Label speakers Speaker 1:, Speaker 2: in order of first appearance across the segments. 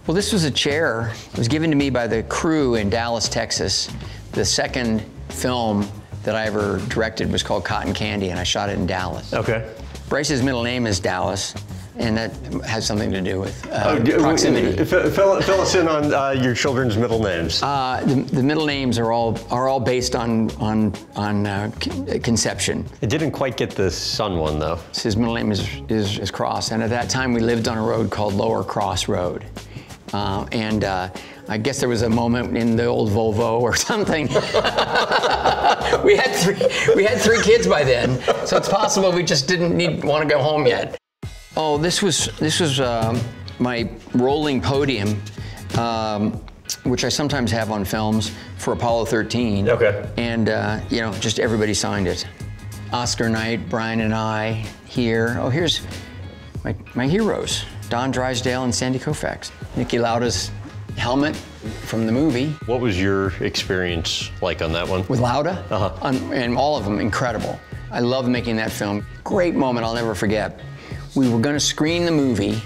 Speaker 1: Well, this was a chair. It was given to me by the crew in Dallas, Texas. The second film that I ever directed was called Cotton Candy, and I shot it in Dallas.
Speaker 2: Okay.
Speaker 1: Bryce's middle name is Dallas, and that has something to do with proximity.
Speaker 2: Fill us in on your children's middle names.
Speaker 1: The middle names are all based on conception.
Speaker 2: It didn't quite get the son one though.
Speaker 1: His middle name is Cross, and at that time we lived on a road called Lower Cross Road, I guess there was a moment in the old Volvo or something. we had three kids by then, so it's possible we just didn't want to go home yet. Oh, this was my rolling podium, which I sometimes have on films for Apollo 13.
Speaker 2: Okay.
Speaker 1: And you know, just everybody signed it. Oscar Knight, Brian and I here. Oh, here's my heroes: Don Drysdale and Sandy Koufax. Niki Lauda's helmet from the movie.
Speaker 2: What was your experience like on that one?
Speaker 1: With Lauda? And all of them, incredible. I love making that film. Great moment I'll never forget. We were going to screen the movie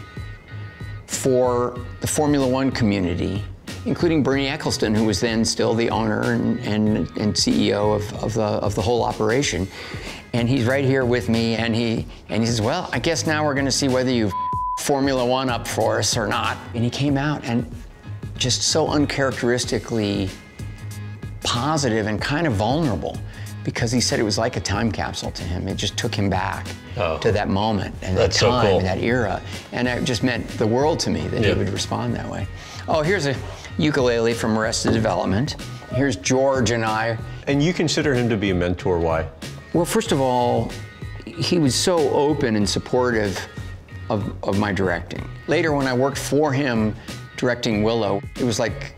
Speaker 1: for the Formula One community, including Bernie Eccleston, who was then still the owner and CEO of the whole operation. And he's right here with me, and he says, well, I guess now we're going to see whether you Formula One up for us or not. And he came out and just so uncharacteristically positive and kind of vulnerable, because he said it was like a time capsule to him. It just took him back to that moment and that time and that era. And it just meant the world to me that he would respond that way. Oh, here's a ukulele from Arrested Development. Here's George and I.
Speaker 2: And you consider him to be a mentor, why?
Speaker 1: Well, first of all, he was so open and supportive of my directing. Later, when I worked for him directing Willow, it was like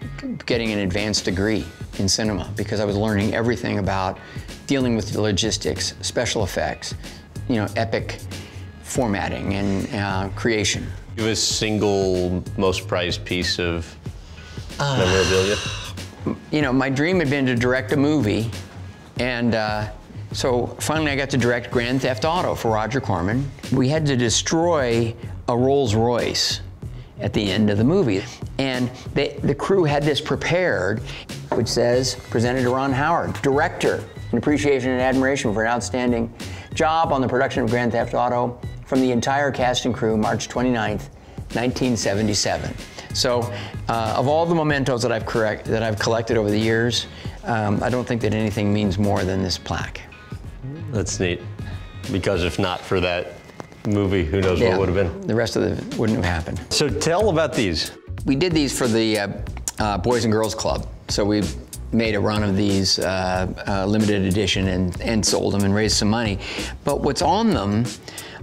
Speaker 1: getting an advanced degree in cinema, because I was learning everything about dealing with the logistics, special effects, you know, epic formatting and creation.
Speaker 2: Give a single most prized piece of memorabilia.
Speaker 1: You know, my dream had been to direct a movie, and so finally I got to direct Grand Theft Auto for Roger Corman. We had to destroy a Rolls Royce at the end of the movie. And the crew had this prepared, which says, presented to Ron Howard, director, in appreciation and admiration for an outstanding job on the production of Grand Theft Auto from the entire cast and crew, March 29th, 1977. So, of all the mementos that I've collected over the years, I don't think that anything means more than this plaque.
Speaker 2: That's neat, because if not for that movie, who knows what would have been.
Speaker 1: The rest of it wouldn't have happened.
Speaker 2: So tell about these.
Speaker 1: We did these for the Boys and Girls Club. So we made a run of these limited edition and sold them and raised some money. But what's on them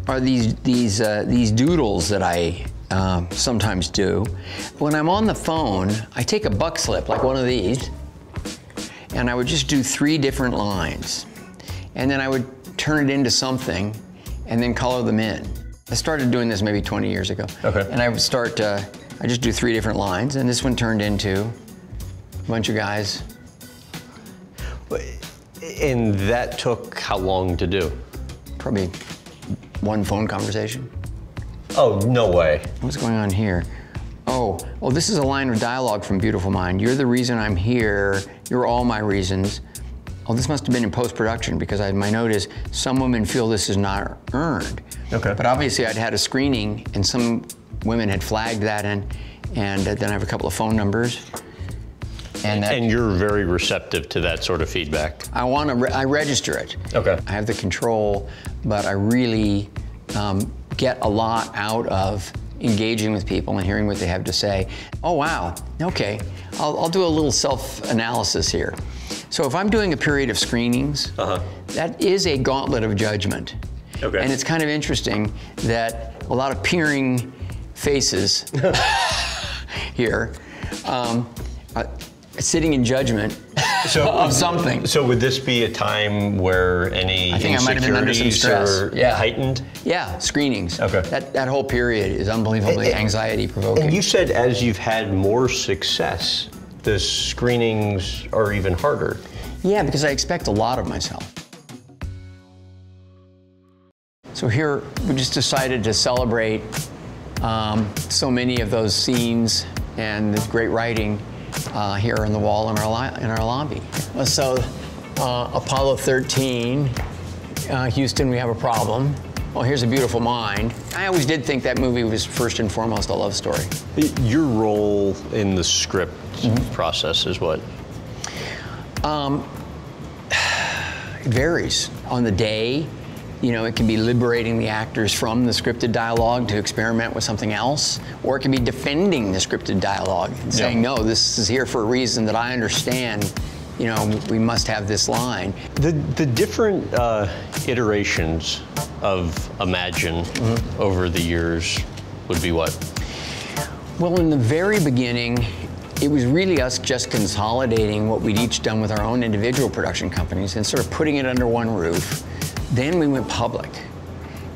Speaker 1: are these doodles that I sometimes do. When I'm on the phone, I take a buck slip like one of these, and I would just do 3 different lines. And then I would turn it into something and then color them in. I started doing this maybe 20 years ago. Okay. And I would start, I just do 3 different lines, and this one turned into a bunch of guys.
Speaker 2: And that took how long to do?
Speaker 1: Probably 1 phone conversation.
Speaker 2: Oh, no way.
Speaker 1: What's going on here? Oh, this is a line of dialogue from Beautiful Mind. You're the reason I'm here. You're all my reasons. Oh, this must have been in post-production, because my note is, some women feel this is not earned. Okay. But obviously I'd had a screening, and some women had flagged that, and then I have a couple of phone numbers. And
Speaker 2: you're very receptive to that sort of feedback.
Speaker 1: I register it. Okay. I have the control, but I really get a lot out of engaging with people and hearing what they have to say. Oh, wow, okay. I'll do a little self-analysis here. So if I'm doing a period of screenings, that is a gauntlet of judgment. Okay. And it's kind of interesting that a lot of peering faces here sitting in judgment of something.
Speaker 2: So would this be a time where any
Speaker 1: I think I might have been under some stress.
Speaker 2: Are heightened?
Speaker 1: Yeah, screenings. Okay. That whole period is unbelievably anxiety-provoking.
Speaker 2: And you said as you've had more success, the screenings are even harder.
Speaker 1: Yeah, because I expect a lot of myself. So here, we just decided to celebrate so many of those scenes and there's great writing here on the wall in our lobby. So Apollo 13, Houston, we have a problem. Well, here's a beautiful mind. I always did think that movie was first and foremost a love story.
Speaker 2: Your role in the script process is what?
Speaker 1: It varies. On the day, you know, it can be liberating the actors from the scripted dialogue to experiment with something else, or it can be defending the scripted dialogue and saying, no, this is here for a reason that I understand. You know, we must have this line.
Speaker 2: The different iterations of Imagine over the years would be what?
Speaker 1: Well, in the very beginning, it was really us just consolidating what we'd each done with our own individual production companies and sort of putting it under one roof. Then we went public.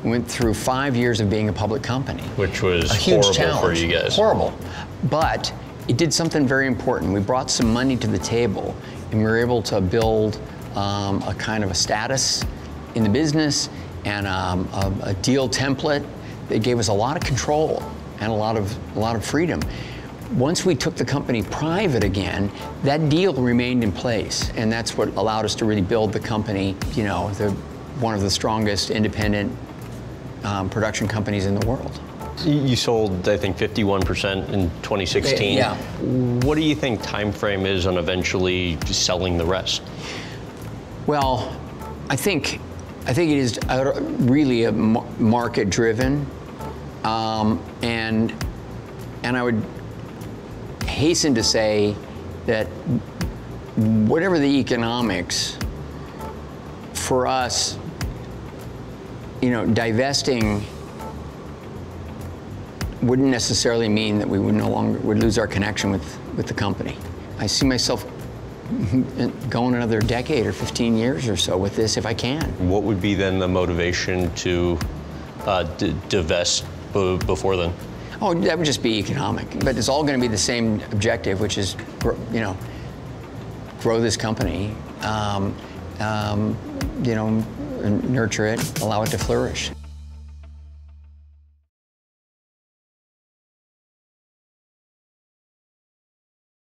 Speaker 1: We went through 5 years of being a public company.
Speaker 2: Which was
Speaker 1: a huge
Speaker 2: horrible
Speaker 1: challenge
Speaker 2: for you guys.
Speaker 1: Horrible. But it did something very important. We brought some money to the table, and we were able to build a kind of a status in the business and a deal template that gave us a lot of control and a lot of freedom. Once we took the company private again, that deal remained in place, and that's what allowed us to really build the company, you know, one of the strongest independent production companies in the world.
Speaker 2: You sold, I think, 51% in 2016.
Speaker 1: Yeah.
Speaker 2: What do you think time frame is on eventually selling the rest?
Speaker 1: Well, I think it is really a market driven, and I would hasten to say that whatever the economics, for us, you know, divesting wouldn't necessarily mean that we would would lose our connection with the company. I see myself going another decade or 15 years or so with this if I can.
Speaker 2: What would be then the motivation to divest before then?
Speaker 1: Oh, that would just be economic, but it's all going to be the same objective, which is, you know, grow this company, you know, nurture it, allow it to flourish.